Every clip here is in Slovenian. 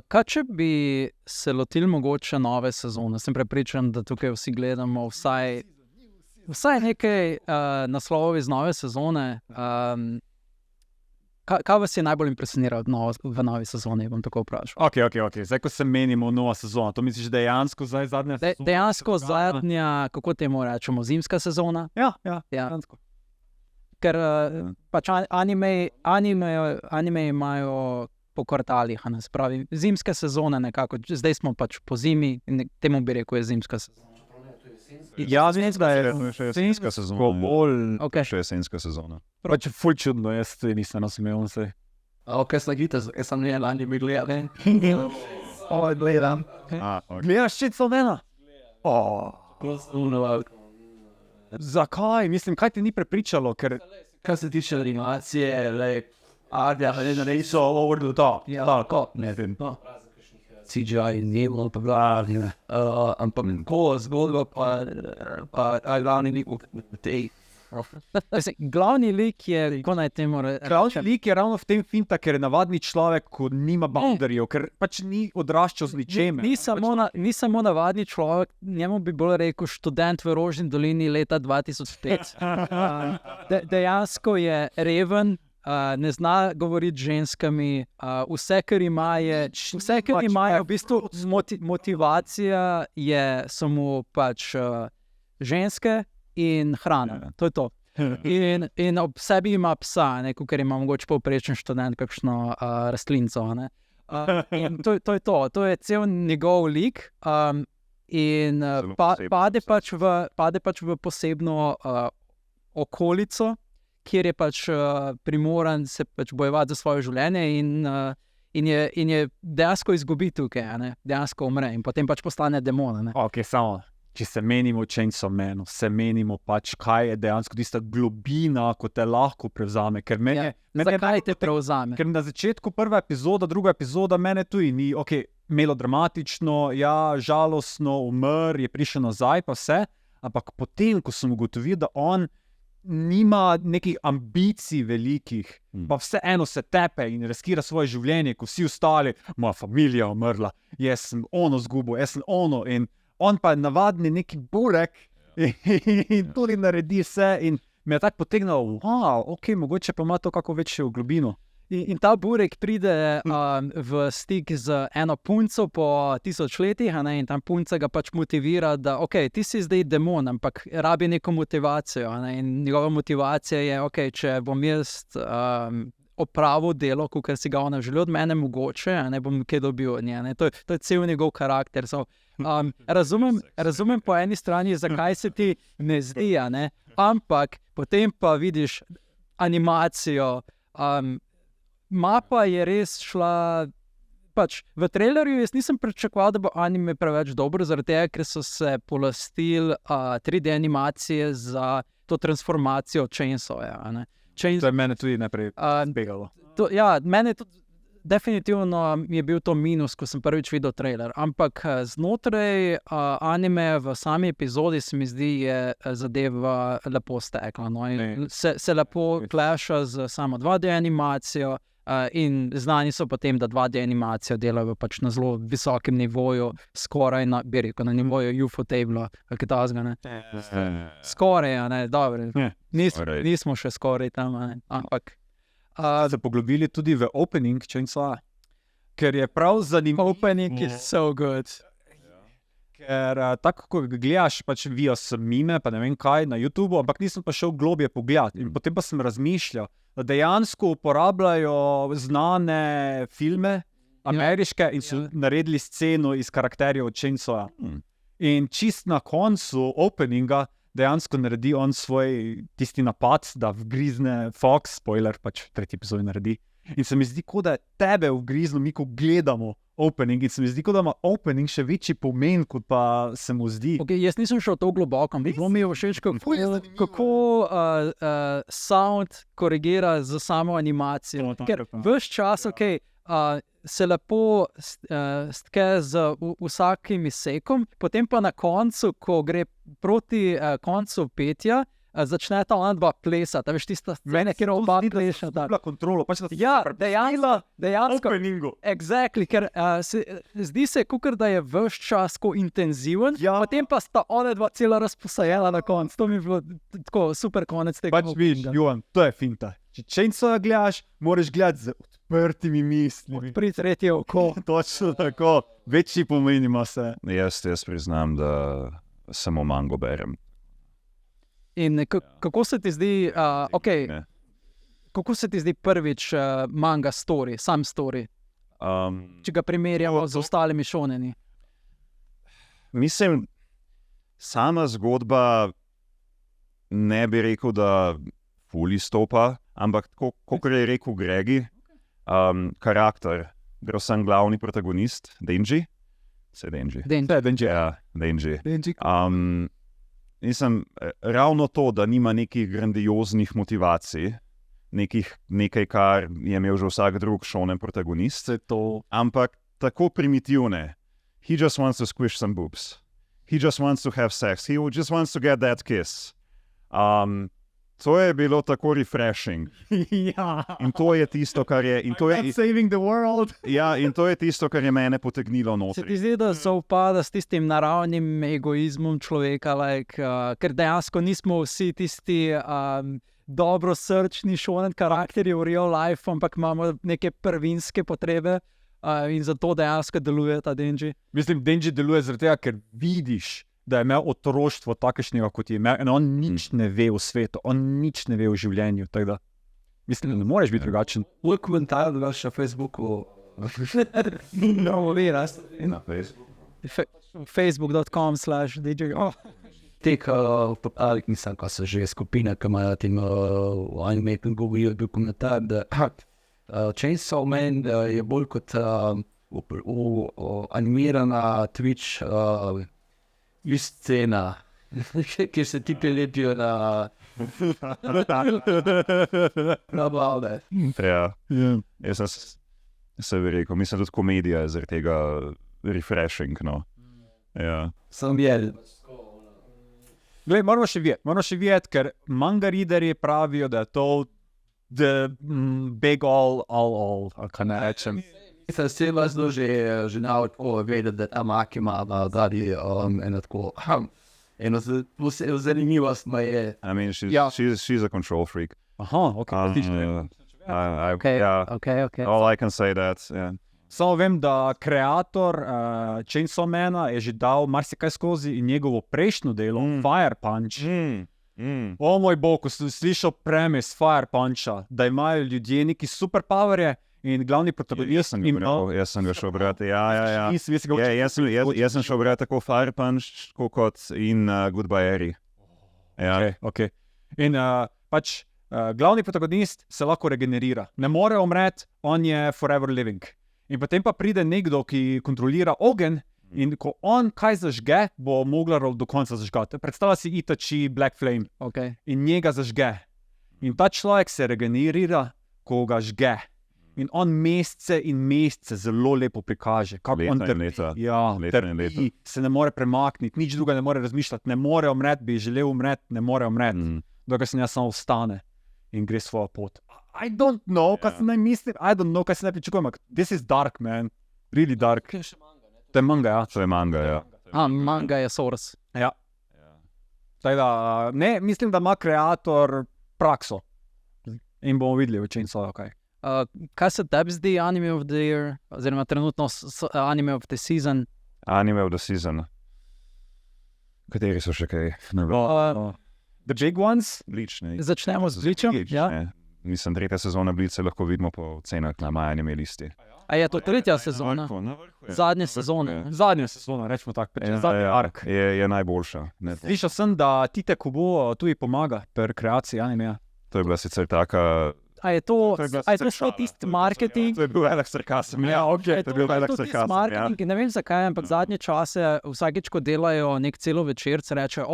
Kaj če bi se lotili mogoče nove sezone? Sem prepričan, da tukaj vsi gledamo vsaj nekaj naslovov iz nove sezone. Kaj vas je najbolj impresioniralo v novi sezoni, bom tako vprašal? Ok. Zdaj, ko se menimo nova sezona, to misliš dejansko zdaj zadnja sezona? Dejansko zadnja, kako temu rečemo, zimska sezona? Ja. Dejansko. Ker pač anime imajo po kvartalih, ne, se pravi, zimske sezone nekako, zdaj smo pač po zimi in temu bi rekel je zimska sezona. Ja, mislim, da je jesenska sezona. Okay. Še jesenska sezona. Pač ful čudno, jaz tudi nisem nasmejal se. Okay, slagite, jaz sem ne lani mi gledal. Gledam. Gledaš Chainsaw Mana? Zakaj? Mislim, kaj ti ni prepričalo? Ker Kar se tiče animacije, ne so over the top. Tako, ne vem. CGI in Nebel, pa glavni, ampak ko zgodba, pa glavni lik v tej. Glavni lik je, kako naj temu glavni lik je ravno v tem finta, ker je navadni človek, ko nima boundaryjev, ker pač ni odraščal z ničemer. Ni samo navadni človek, njemu bi bolj rekel študent v Rožni dolini leta 2005. Dejansko je reven, ne zna govoriti z ženskami, vse, kar imajo, v bistvu motivacija je samo pač ženske in hrana. To je to. In ob sebi ima psa, ker ima mogoče povprečen študent kakšno rastlinco. In to je to. To je cel njegov lik in pade pač v posebno okolico, kjer je pač primoran se pač bojevati za svoje življenje in je dejansko izgubi tukaj, dejansko umre in potem pač postane demon. Ok, samo, če se menimo Chainsaw Manu, se menimo pač, kaj je dejansko tista globina, ko te lahko prevzame. Ker zakaj te prevzame? Ker na začetku prva epizoda, druga epizoda, mene tudi ni, ok, melodramatično, ja, žalostno, umr, je prišel nazaj pa vse, ampak potem, ko sem ugotovil, da on nima nekih ambicij velikih, pa vseeno se tepe in riskira svoje življenje, ko vsi ostali, moja familija umrla, jaz sem ono zgubil, jaz sem ono, in on pa je navadni neki burek in tudi naredi vse in me je tako potegnil, ok, mogoče pa ima to kako večjo globino. In ta burek pride v stik z eno punco po 1000 letih, in ta punca ga pač motivira, da ok, ti si zdaj demon, ampak rabi neko motivacijo. In njegova motivacija je, ok, če bom jaz opravil delo, kakor si ga ona želi od mene, mogoče, ne bom kaj dobil od nje. To je cel njegov karakter. Razumem po eni strani, zakaj se ti ne zdi, ampak potem pa vidiš animacijo, mapa je res šla, pač v trailerju jaz nisem pričakoval, da bo anime preveč dobro, zaradi tega, ker so se polastili 3D animacije za to transformacijo Chainsaw-ja. To je mene tudi najprej begalo. Ja, mene tudi definitivno je bil to minus, ko sem prvič videl trailer, ampak znotraj anime v sami epizodi se mi zdi, je zadeva lepo stekla. Se lepo kleša z samo 2D animacijo, in znani so potem, da 2D animacijo delajo pač na zelo visokem nivoju, skoraj na nivoju UFO-tabla, ali kaj takega. Skoraj, dobro. Nismo še skoraj tam, ampak se poglobili tudi v opening Chainsaw, ker je prav zanimiv. Opening is so good. Ker tako, ko gledaš, pač vijo sem mime, pa ne vem kaj, na YouTube, ampak nisem pa šel globje pogledati. In potem pa sem razmišljal, da dejansko uporabljajo znane filme, ameriške, in so naredili sceno iz karakterjev od Chainsaw. In čist na koncu openinga dejansko naredi on svoj tisti napad, da vgrizne Fox, spoiler, pač v 3. epizodi naredi. In se mi zdi, kot da je tebe vgrizno, mi ko gledamo opening, in se mi zdi, kot da ima opening še večji pomen, kot pa se mu zdi. Okay, jaz nisem šel to globoko, ampak mi je všeč, kako sound korigira za samo animacijo. Ker ves čas, se lepo stke z vsakim izsekom, potem pa na koncu, ko gre proti koncu petja, začneta ona dva plesati, veš, tista scena, kjer oba plešata. Bila kontrola, pač da Ja, dejansko. openingu. Exactly, ker zdi se, kakor da je ves čas tako intenziven, Ja. potem pa sta ona dva cela razposajala na koncu. To mi je bilo tako super konec tega. Pač vidiš, Johan, to je finta. Če Chainsaw gledaš, moraš gledati z odprtimi mislimi. Pri tretje oko. Točno tako, večji pomen ima se. Jaz priznam, da samo mango berem. In kako se ti zdi, Ne. kako se ti zdi prvič manga story, sam story, če ga primerjamo z ostalimi šoneni? Mislim, sama zgodba ne bi rekel, da fuli stopa, ampak kot je rekel Gregi, karakter, predvsem glavni protagonist, Denji. Se Denji. Denji. Ja, Denji. Denji. Mislim, ravno to, da nima nekih grandioznih motivacij, nekaj, kar je imel že vsak drug šonen protagonist, ampak tako primitivne. He just wants to squish some boobs. He just wants to have sex. He just wants to get that kiss. To je bilo tako refreshing. Ja. In to je tisto, kar je... In to je, Saving the world. ja, in to je tisto, kar je mene potegnilo Se notri. ti zdi, da se upada s tistim naravnim egoizmom človeka, ker dejansko nismo vsi tisti dobro srčni šonen karakterji v real life, ampak imamo neke prvinske potrebe in zato dejansko deluje ta Denji. Mislim, Denji deluje zaradi tega, ker vidiš, da je imel otroštvo takšnega, kot je imel. In on nič ne ve o svetu, on nič ne ve o življenju. Tako da, mislim, da ne moreš biti drugačen. Moj komentar da na Facebooku. No, vidiš. Na Facebooku. Facebook.com/DJ. Tek, mislim, ko so že skupine, ki imajo tem animating govorijo, bil komentar, da Chainsaw Man je bolj kot animirana Twitch scena, kjer se tipi lepijo na balde. Ja, jaz sem rekel, mislim, tudi komedija je zaradi tega refreshing, no. Ja. Sem jedel. Glej, moramo še videti, ker manga readerji pravijo, da je to the big all, kaj ne rečem. Sem se vas že naučil vedeti, da ta mak ima radi eno tako. Eno zanimivost ma je. I mean, Ja. she's a control freak. Aha, ok. Okay. All I can say that, yeah. Samo vem, da kreator Chainsaw Mana je že dal marsikaj skozi in njegovo prejšnjo delo, Fire Punch. O moj bog, ko sem slišal premis Fire Puncha, da imajo ljudje neki superpowerje in glavni protagonist Jaz sem ga šel brati, ja. In si ga Jaz sem šel brati tako Fire Punch, kot in Goodbye Eri. Ja. Okay. In pač glavni protagonist se lahko regenerira. Ne more umreti, on je forever living. In potem pa pride nekdo, ki kontrolira ogenj in ko on kaj zažge, bo Moglarov do konca zažgati. Predstavlja si Itachi Black Flame Okay. in njega zažge. In ta človek se regenerira, ko ga žge. In on mesece in mesece zelo lepo prikaže, kako on Leta in leta. Ja, Leta in trpi, leta. se ne more premakniti, nič druga ne more razmišljati, ne more umreti, bi želel umreti, ne more umreti. Dokaj se ne samo vstane in gre svojo pot. I don't know, kaj se naj mislim, I don't know, kaj se naj pričakujem, ampak this is dark, man. Really dark. To je manga, ja. To je manga, ja. Manga je source. Ja. Tako da, ne, mislim, da ima kreator prakso. In bomo videli, v čem so, kaj. Kaj se tebi zdi anime of the year, oziroma trenutno anime of the season? Anime of the season. Kateri so še kaj? The big ones? Bleach, ne. Začnemo z Bleachom. Bleach, Ja. ne. Mislim, tretja sezona Bleach lahko vidimo po cenah na My Anime listi. A je to tretja sezona? Na vrhu je. Zadnja sezona. Zadnja sezona, rečemo tako, zadnji ark. Je najboljša. Ne. Slišal sem, da Tite Kubo tudi pomaga pri kreaciji animeja. To je bila sicer taka... A je to bila šlo šala. tisti marketing? To je bil velik sarkazem. Ja, ok, to je bil velik tisti sarkazem. Ja. marketing, ne vem zakaj, ampak zadnje čase vsakeč, ko delajo nek celo večer, se reče,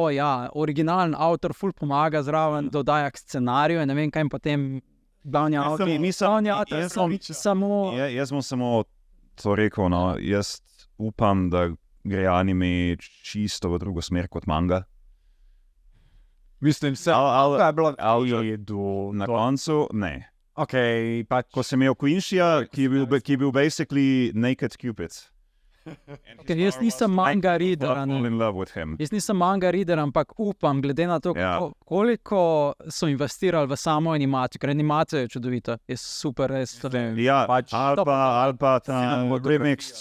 originalen avtor ful pomaga zraven, dodaja k scenariju in ne vem kaj in potem glavni avtor. Samo... Jaz bom samo to rekel, no. Jaz upam, da gre anime čisto v drugo smer kot manga. Mislim, vse Ali je bilo na koncu, ne. Okay, pač, Ko sem imel Quincyja, ki je bil basically naked Cupid. Ker jaz nisem manga reader, a ne. I'm in love with him. Jaz nisem manga reader, ampak upam, glede na to, Ja. koliko so investirali v samo animacijo, ker animacija je čudovita, je super, res. Ja, pač, ali pa ta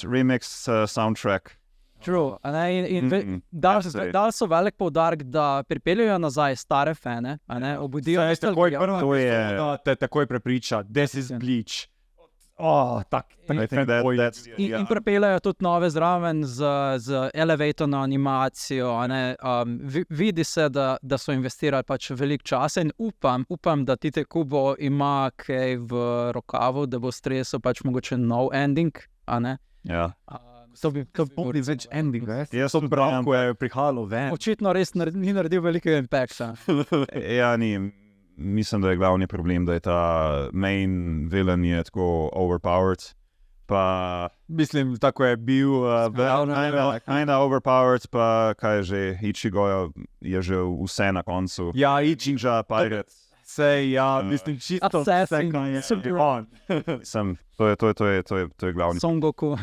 remixed soundtrack. True, a ne, in Absolutely. dali so velik poudarek, da pripeljejo nazaj stare fane, a ne, obudijo. Saj, takoj nostalgijo. prva To je- epizoda te takoj prepriča, this is Ja. Bleach. Tak I think that's In pripeljejo tudi nove zraven z elevatorno animacijo. A ne, vidi se, da so investirali pač veliko časa in upam, da Tite Kubo ima kaj v rokavu, da bo stresel pač mogoče nov ending. A ne. Ja. To bi Pomni več endinga, Jaz so tudi prav, ne, ko je prihajalo ven. Očitno res ni naredil velikega impacta. Ja, ni. Mislim, da je glavni problem, da je ta main villain je tako overpowered. Pa Mislim, tako je bil kinda overpowered, pa kaj je že, Ichigo je že vse na koncu. ja, Ninja, pirate. Sej, ja, mislim, čisto Assassin, vse, kaj je super. on. Mislim, to je glavni. Son Goku.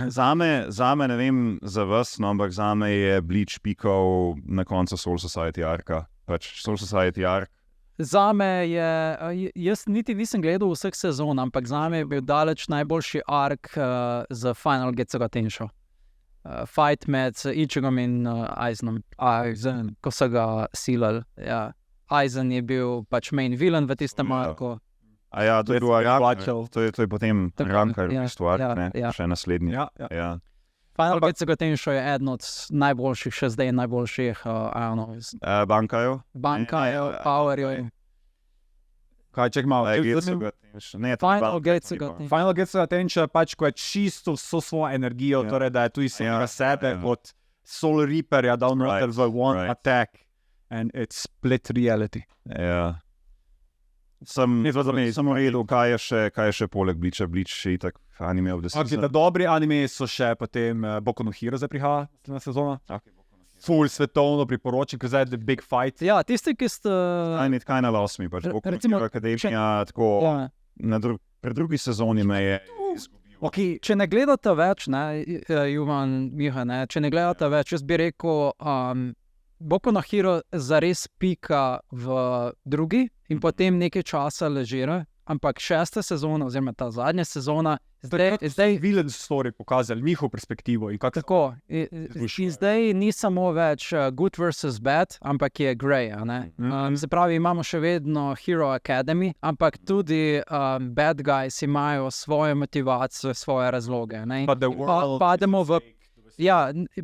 Zame, ne vem za vas, no, ampak zame je Bleach pikal na koncu Soul Society arka. Pač Soul Society ark. Zame je, jaz niti nisem gledal vseh sezon, ampak zame je bil daleč najboljši ark za Final Getsuga Tensho. Fight med Ichigom in Aizenom, ko so ga silali. Ja. Aizen je bil pač main villain v tistem Ja. arku. A ja, to je bil plačal. to je potem Tako, Rankar, ja, v bistvu ark, ja, ne? ja. Še naslednji. Ja, ja. Ja. Final Getsuga Tensho je eden od najboljših, še zdaj najboljših, Bankajo. Bankajo, Powerjo. Kaj, ček malo. Final Getsuga Tensho. Final Getsuga Tensho je pač, ko je čisto vso svojo energijo, Ja. torej da je tu iz samega sebe, ja. od Soul Reaperja dal noter Right, v one right. attack. And it's split reality. Ja. Sem rekel, kaj je še poleg Bleacha, Bleach je itak anime of the Okay, season. da dobri anime so še potem Boku no Hero zdaj prihaja, naslednja sezona. Full svetovno priporočam, ker zdaj je The Big Fight. Ja, tisti, ki ste... It kind of lost me, pač Boku no recimo, Hero Academia, tako Ja. pri drugi sezoni me je izgubil. Okay, Če ne gledate več, ne, Juvan, Miha, ne, če ne gledate več, jaz bi rekel, Boku no Hero zares pika v drugi in potem nekaj časa ležira, ampak 6. sezona, oziroma ta zadnja sezona, zdaj villain story pokazali, njihov perspektivo in kako tako. In zdaj ni samo več good versus bad, ampak je grey. a ne. Se pravi, imamo še vedno Hero Academy, ampak tudi bad guys imajo svoje motivacije, svoje razloge. Ne. pa the world Pademo v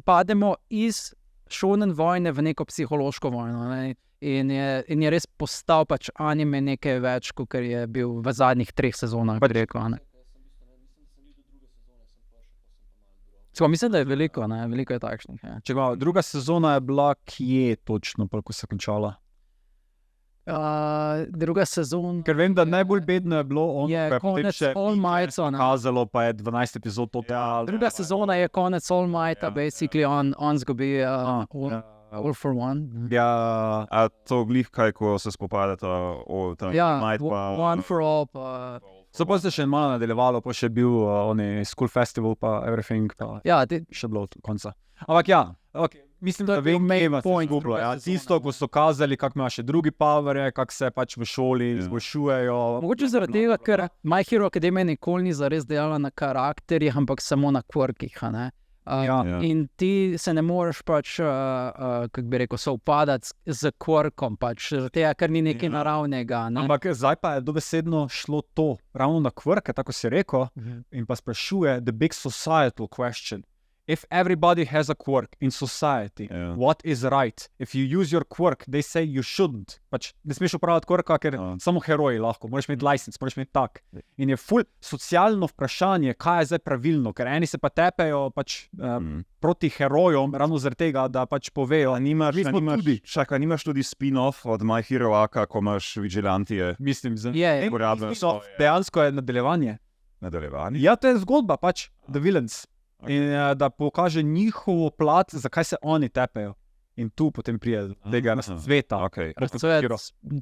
pademo iz šonen vojne v neko psihološko vojno. Ne? In je res postal pač anime nekaj več, kot je bil v zadnjih 3 sezonah. Bi rekel, a ne. Tako, mislim, da je veliko, ne? Veliko je takšnih. Ja. Če ga, druga sezona je bila kje točno, pa ko se je končala? Druga sezona Ker vem, da najbolj bedno je bilo on, je ko je potem konec še All Mighta. ne. kazalo, pa je 12 epizod totalno. Druga sezona je konec All Mighta, Ja. basically on zgubi All for One. Ja, A to glih kaj, ko se spopadata o tam Ja, Might pa... One for All. Pa, so pa se še malo nadaljevalo, pa še bil oni School Festival, pa Everything, pa ja, še bilo od konca. Ampak ja, okay. Mislim, To da je bil vem, main kje vas je point zgubilo. druge Ja. sezone. Tisto, ko so kazali, kako ima še drugi powerje, kako se pač v šoli Ja. izboljšujejo. Mogoče zaradi tega, ker My Hero Academia nikoli ni zares delala na karakterjih, ampak samo na quirkih. a ne. Ja. Ja. In ti se ne moreš pač, kako bi rekel, sovpadati z quirkom, pač, zaradi tega, ker ni nekaj naravnega. Ne? Ampak zdaj pa je dobesedno šlo to, ravno na kvrke, tako si rekel, in pa sprašuje the big societal question. If everybody has a quirk in society, Ja. what is right? If you use your quirk, they say you shouldn't. Pač ne smeš upravljati quirka, ker Ja. samo heroji lahko, moraš imeti license, moraš imeti tak. In je ful socialno vprašanje, kaj je zdaj pravilno, ker eni se pa tepejo pač, proti herojom, ravno zaradi tega, da pač povejo. Mi smo tudi. Nimaš tudi spin-off od My Hero Aka, ko imaš vigilantije Mislim, Je. uporabljajo svoje dejansko je nadaljevanje. nadaljevanje. Ja, to je zgodba, pač, The Villains. In da pokaže njihovo plat, zakaj se oni tepejo. In tu potem pride do tega sveta. Okay. Razcvet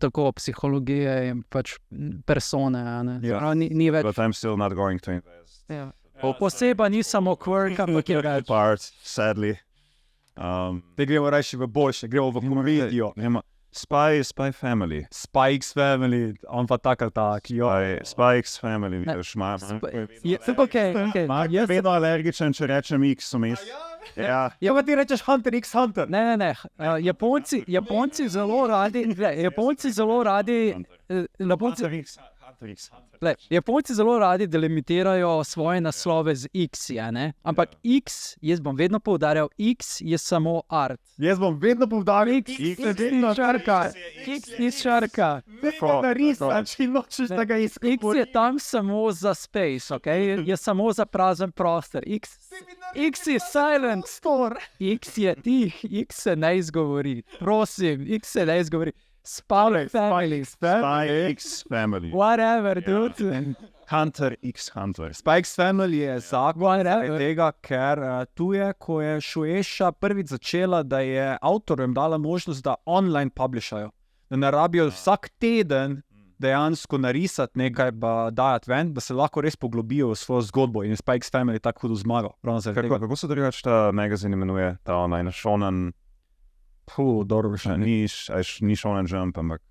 tako psihologije in pač persone. A ne. Ja. Ni več. But I'm still not going to invest. Ja. Posebej ni samo quirk, ampak je več. Part, sadly. Te gremo reči v boljše, gremo v komedijo. Spy Family. Spy X Family, on pa tak ali tak. Spy X Family, Ne. vidiš, ima. Okay. Jaz sem vedno alergičen, če rečem X vmes. Ja. Ja, pa ti rečeš Hunter X Hunter. Ne. Japonci zelo radi, Japonci zelo radi delimitirajo svoje naslove z X, ampak X, jaz bom vedno poudarjal, X je samo art. Jaz bom vedno povdaril, X ni črka. X ni črka. če nočeš tega X je tam samo za space, okay? Je samo za prazen prostor. X je silent store. X je tih, X se ne izgovori. Prosim, X se ne izgovori. Spy Family. Spy X Family. Whatever, dude. Hunter X Hunter. Spy X Family je zakon tega, ker tu je, ko je Shueisha prvič začela, da je avtorjem dala možnost, da online publishajo. Da ne rabijo vsak teden dejansko narisati nekaj, pa dajati ven, da se lahko res poglobijo v svojo zgodbo. In je Spy X Family tako hudo zmagal. Kako se drugače ta magazin imenuje, ta online, Shonen? Dobro, Ni Shonen Jump, ampak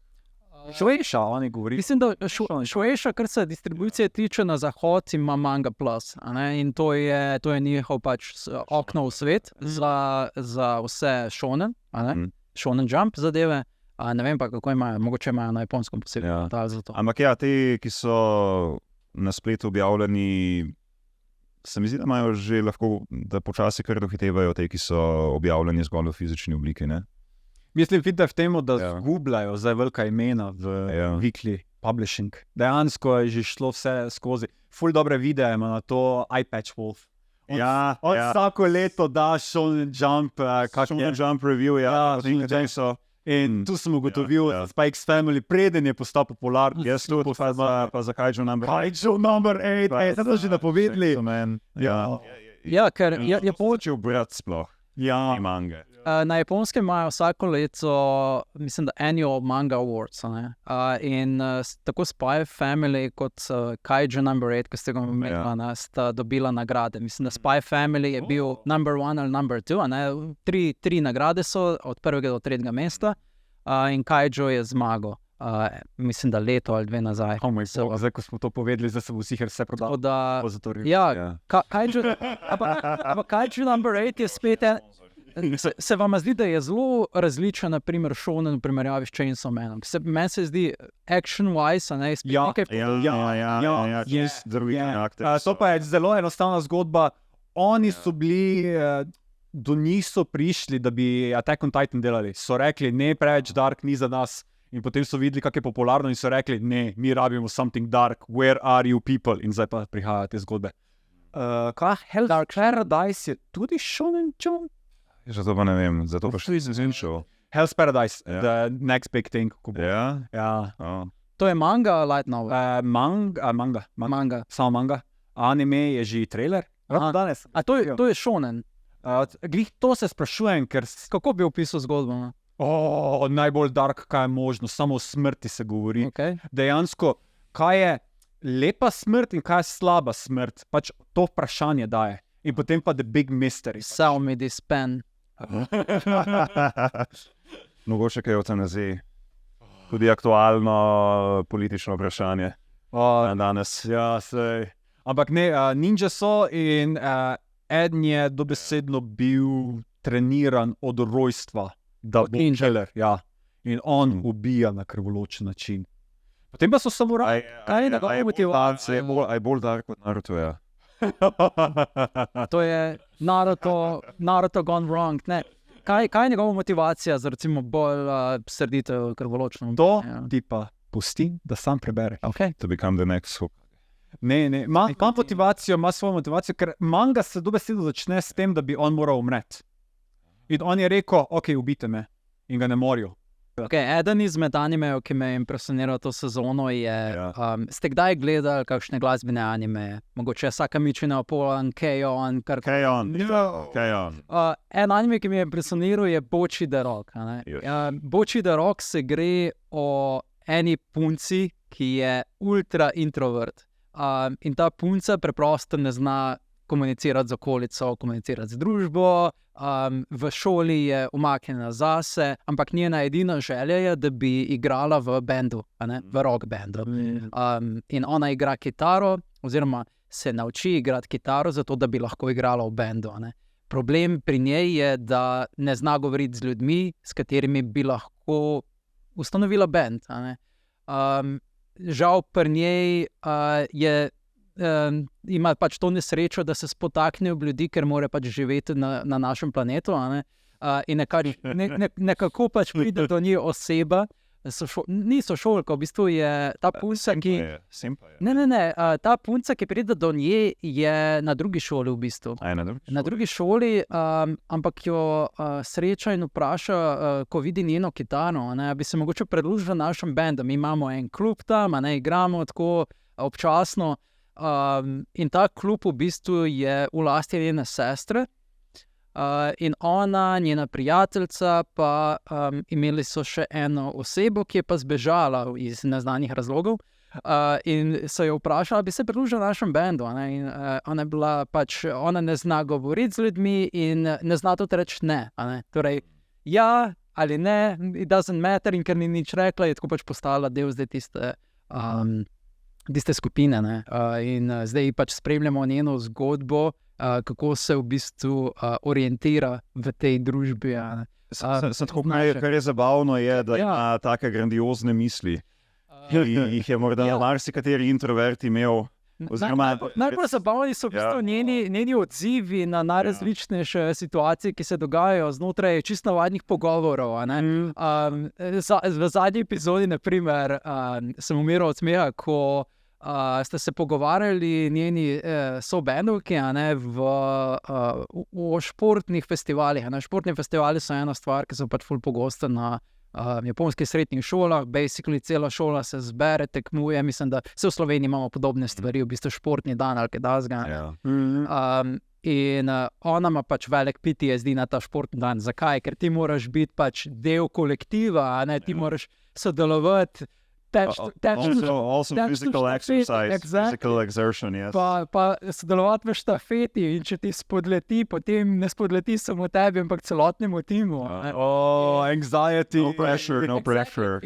Shueisha, oni govori. Mislim, da Shueisha, kar se distribucije tiče na zahod, ima Manga Plus. In to je njihov pač okno v svet za vse shonen, Shonen Jump zadeve. Ne vem pa, kako imajo, mogoče imajo na japonskem posebej portal za to. Ampak ja, ti, ki so na spletu objavljeni, se mi zdi, da imajo že lahko, da počasi kar dohitevajo te, ki so objavljeni zgolj v fizični obliki, ne? Mislim, vidite v tem, da zgubljajo zdaj velika imena v weekly publishing. Dejansko je že šlo vse skozi. Ful dobre videe ima na to iPatch Wolf. On vsako leto da Shonen Jump, Shonen Jump review, in tu sem ugotovil, da Spy X Family preden je postal popularen. Jaz tudi, pa za Kaiju number 8. Kaiju number 8, zdaj so že napovedali. Ja, ker je počel brat sploh. Ja. Mange. Na Japonskem imajo vsako leto, mislim, da Annual Manga Awards. In tako Spy Family kot Kaiju number 8, ki ste ga omenili, sta dobila nagrade. Mislim, da Spy Family je bil number 1 ali number 2. Tri nagrade so od 1. do 3. mesta in Kaiju je zmagal. Mislim, da leto ali 2 nazaj. Zdaj, ko smo to povedali, zdaj se bo vsi vse prodal. Ja, Kaiju number 8 je spet se vam zdi, da je zelo različen, na primer, Shonen v primerjavi s Chainsaw Manom. Meni se zdi action-wise, ne, spet nekaj To pa je zelo enostavna zgodba. Oni so bili, do njih so prišli, da bi Attack on Titan delali. So rekli, ne, preveč dark ni za nas. In potem so videli, kako je popularno in so rekli, ne, mi rabimo something dark, where are you people? In zdaj pa prihajajo te zgodbe. Hell's Paradise je tudi Shonen Jump? Zato pa ne vem, zato pa še nisem šel. Hell's Paradise, the next big thing. Ja? To je manga, light novel? Manga. Samo manga. Anime je že trailer. Danes. To je Shonen? Glih to se sprašujem, ker... Kako bi opisal zgodbo? Najbolj dark, kaj je možno, samo o smrti se govori. Okay. Dejansko, kaj je lepa smrt in kaj je slaba smrt, pač to vprašanje daje. In potem pa the big mystery. Sell me this pen. Mogoče kaj eutanaziji. Tudi aktualno politično vprašanje danes. Ja, sej. Ampak ne, ninja so in eden je dobesedno bil treniran od rojstva. Da bo killer, ja. In on ubija na krvoločen način. Potem pa so samuraji. Kaj je njegova motivacija? Je bolj dark kot Naruto, ja. To je Naruto gone wrong. Ne. Kaj je njegova motivacija za recimo bolj srditev krvoločno? To ti pa pusti, da sam prebere. Okay. To become the next hook. Ne, ima motivacijo, ima svojo motivacijo, ker manga se dobesedno začne s tem, da bi on moral umreti. In on je rekel, ok, ubite me. In ga ne morajo. Okay, eden izmed animejev, ki me je impresioniral to sezono, je, ste kdaj gledali kakšne glasbene anime? Mogoče Sakamichi no Apollo, K-On, K-On. En anime, ki mi je impresioniral, je Bocchi the Rock. Bocchi the Rock se gre o eni punci, ki je ultra introvert. In ta punca preprosto ne zna komunicirati z okolico, komunicirati z družbo. V šoli je umaknjena zase, ampak njena edina želja je, da bi igrala v bendu, v rock bendu. In ona igra kitaro, oziroma se nauči igrati kitaro, zato da bi lahko igrala v bendu. Problem pri njej je, da ne zna govoriti z ljudmi, s katerimi bi lahko ustanovila bend. Žal pri njej ima pač to nesrečo, da se spotakne ob ljudi, ker mora pač živeti na našem planetu. In nekako pač pride do nje oseba, ni sošolka, v bistvu je ta punca, ki... ta punca, ki pride do nje, je na drugi šoli v bistvu. Na drugi šoli, ampak jo sreča in vpraša, ko vidi njeno kitaro, bi se mogoče pridružila našem bendu. Mi imamo en klub tam, igramo tako občasno. In ta klub v bistvu je v lasti njene sestre. In ona, njena prijateljica, pa imeli so še eno osebo, ki je pa zbežala iz neznanih razlogov. In so jo vprašala, bi se pridružila našem bendu. In ona je bila pač, ona ne zna govoriti z ljudmi in ne zna tudi reči ne. Torej, ja ali ne, it doesn't matter, in ker ni nič rekla, je tako pač postala del zdaj tiste skupine. In zdaj pač spremljamo njeno zgodbo, kako se v bistvu orientira v tej družbi. Kar je zabavno, je, da ima take grandiozne misli. Jih je morda marsikateri introvert imel. Najbolj zabavni so v bistvu njeni odzivi na najrazličnejše situacije, ki se dogajajo znotraj čisto navadnih pogovorov. V zadnji epizodi, na primer, sem umiral od smeha, ko ste se pogovarjali njeni sobendovki o športnih festivalih. Športni festivali so ena stvar, ki so pač ful pogosta na japonskih srednjih šolah. Basically cela šola se zbere, tekmuje. Mislim, da se v Sloveniji imamo podobne stvari, v bistvu športni dan ali kaj takega. In ona ima pač velik PTSD na ta športni dan. Zakaj? Ker ti moraš biti pač del kolektiva, ti moraš sodelovati. Also physical exercise, physical exertion, yes. Pa sodelovati v štafeti, in če ti spodleti, potem ne spodleti samo tebi, ampak celotnemu timu. Anxiety. No pressure.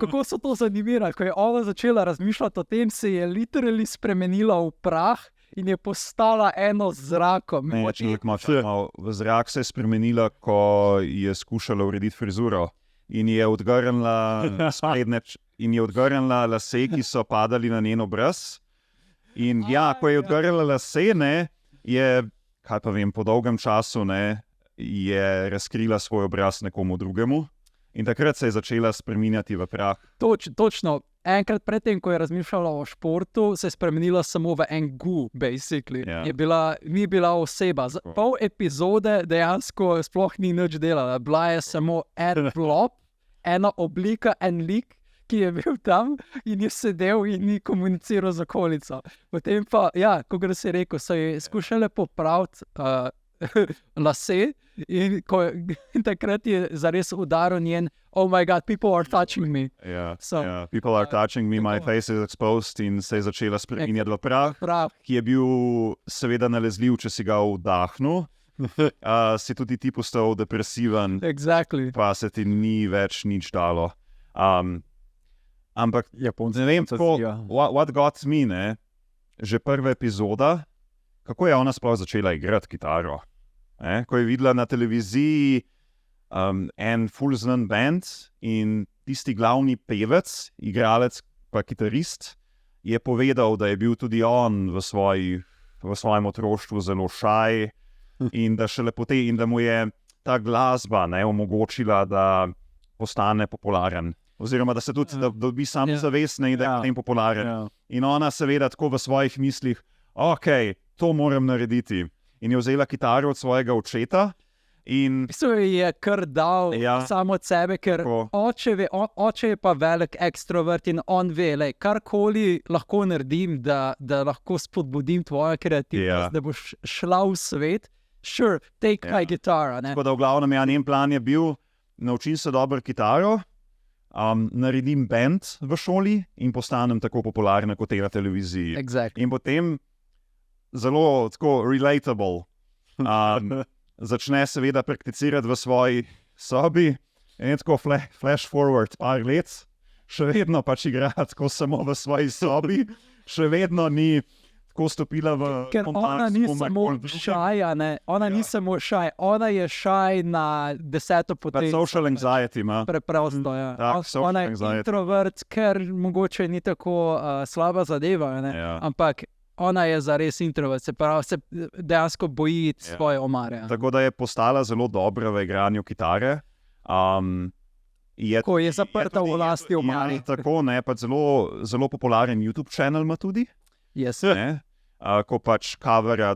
Kako so to zanimira? Ko je ona začela razmišljati o tem, se je literally spremenila v prah in je postala eno z zrakom. V zrak se je spremenila, ko je skušala urediti frizuro. In je odgrnila lase, ki so padali na njen obraz. In ko je odgrnila lase, je, kaj pa vem, po dolgem času, je razkrila svoj obraz nekomu drugemu. In takrat se je začela spreminjati v prah. Točno. Enkrat predtem, ko je razmišljala o športu, se je spremenila samo v en gu, basically. Ni bila oseba. Pol epizode dejansko sploh ni nič delala. Bila je samo en blob, ena oblika, en lik, ki je bil tam in je sedel in ni komuniciral z okolico. Potem pa, kot si rekel, so je skušale popraviti lase in takrat je zares udaril njen oh my god, people are touching me. People are touching me, my face is exposed, in se je začela spreminjati v prah, ki je bil seveda nalezljiv, če si ga vdahnil. Si tudi ti postal depresiven, pa se ti ni več nič dalo. Ampak ne vem, what got me, že prva epizoda, kako je ona sploh začela igrati kitaro. Ko je videla na televiziji en full znan band in tisti glavni pevec, igralec pa kitarist, je povedal, da je bil tudi on v svojem otroštvu zelo šaj in da šele potem, in da mu je ta glasba omogočila, da postane popularen. Oziroma, da se tudi da dobi samozavestne in da je potem popularen. In ona seveda tako v svojih mislih, to moram narediti. In je vzela kitaro od svojega očeta In Je kar dal samo od sebe, ker oče je pa velik ekstrovert in on ve, lej, karkoli lahko naredim, da lahko spodbudim tvojo kreativnost, da boš šla v svet. Sure, take my guitar. Tako da v glavnem njen plan je bil, naučim se dobro kitaro, naredim band v šoli in postanem tako popularna kot na televiziji. Exactly. In potem zelo tako relatable. Začne seveda prakticirati v svoji sobi in tako flash forward par let, še vedno pač igra tako samo v svoji sobi, še vedno ni tako stopila v Ker ona ni samo šaj, ona ni samo šaj, ona je šaj na 10. potenco. Social anxiety ima. Preprosto, ja. Tak, social Ona je anxiety. introvert, ker mogoče ni tako slaba zadeva, ampak ona je zares introvert, se pravi, se dejansko boji svoje omare. Tako da je postala zelo dobra v igranju kitare. Ko je zaprta v lasti omari. Tako, pač zelo popularen YouTube kanal ima tudi. Yes. Ko pač coverja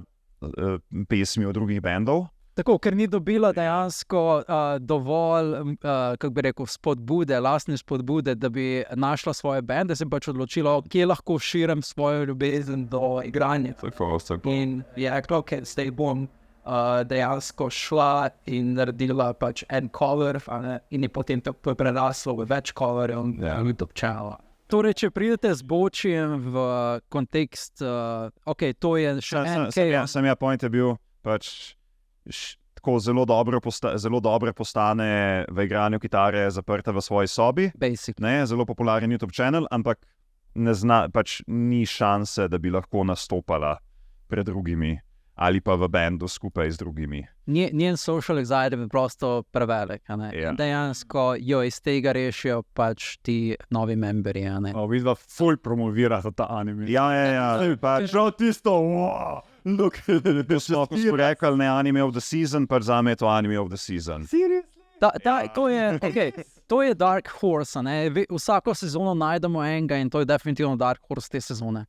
pesmi od drugih bendov. Tako, ker ni dobila dejansko dovolj, kako bi rekel, lastne spodbude, da bi našla svoje bende, se pač odločila, kje lahko širim svojo ljubezen do igranja. In je rekla, zdaj bom dejansko šla in naredila pač en cover, in je potem to preraslo v več coverjev in YouTube channela. Torej, če pridete z Bočjem v kontekst, to je še Sam point je bil, pač tako zelo dobro postane v igranju kitare zaprta v svoji sobi. Zelo popularen YouTube channel, ampak pač ni šanse, da bi lahko nastopala pred drugimi ali pa v bendu skupaj z drugimi. Njen social anxiety je prosto prevelik. Dejansko jo iz tega rešijo pač ti novi memberi. Vidva ful promovirata ta anime. Prav tisto, look, smo rekli, ne anime of the season, pač zame je to anime of the season. To je Dark Horse. Vsako sezono najdemo enega in to je definitivno Dark Horse te sezone.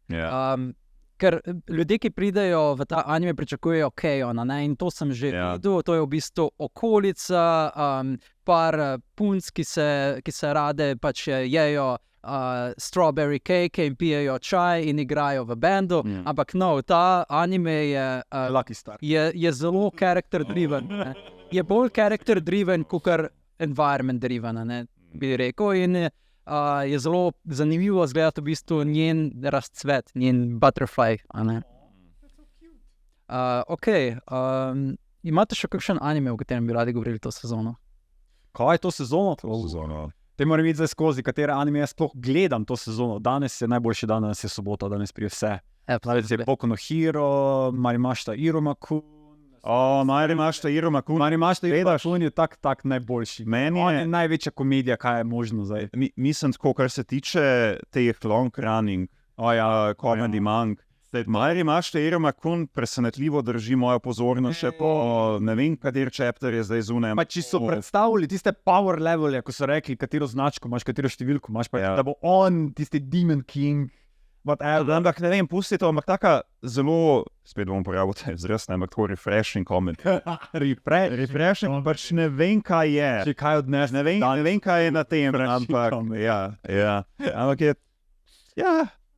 Ker ljudje, ki pridejo v ta anime, pričakujejo Keona, in to sem že videl, to je v bistvu okolica, par punc, ki se rade pač jejo strawberry cake in pijejo čaj in igrajo v bendu, ampak ta anime je zelo character driven. Je bolj character driven, kot environment driven, bi rekel, in je zelo zanimivo zgledati v bistvu njen razcvet, njen butterfly. Imate še kakšen anime, o katerem bi radi govorili to sezono? Kaj je to sezono? Te moram videti zdaj skozi, katere anime jaz sploh gledam to sezono. Danes je najboljši dan, danes je sobota, danes prije vse. Danes je Boku no Hero, Marimashita Iromakun. Marimashita Iromakun. Marimashita Iromakun je tak najboljši. Meni je največja komedija, kaj je možno zdaj. Mislim, tako, kar se tiče teh long running, comedy mang, Marimashita Iromakun presenetljivo drži mojo pozornost še po ne vem, kater chapter je zdaj zunaj. Če so predstavili tiste power levele, ko so rekli, katero značko imaš, katero številko imaš, da bo on tisti Demon King. Ampak ne vem, pusti to, ampak taka zelo, spet bom porabil ta izraz, ampak tako refreshing comment. Refreshing, pač ne vem, kaj je. Če kaj odnes. Ne vem, kaj je na tem, ampak ampak je,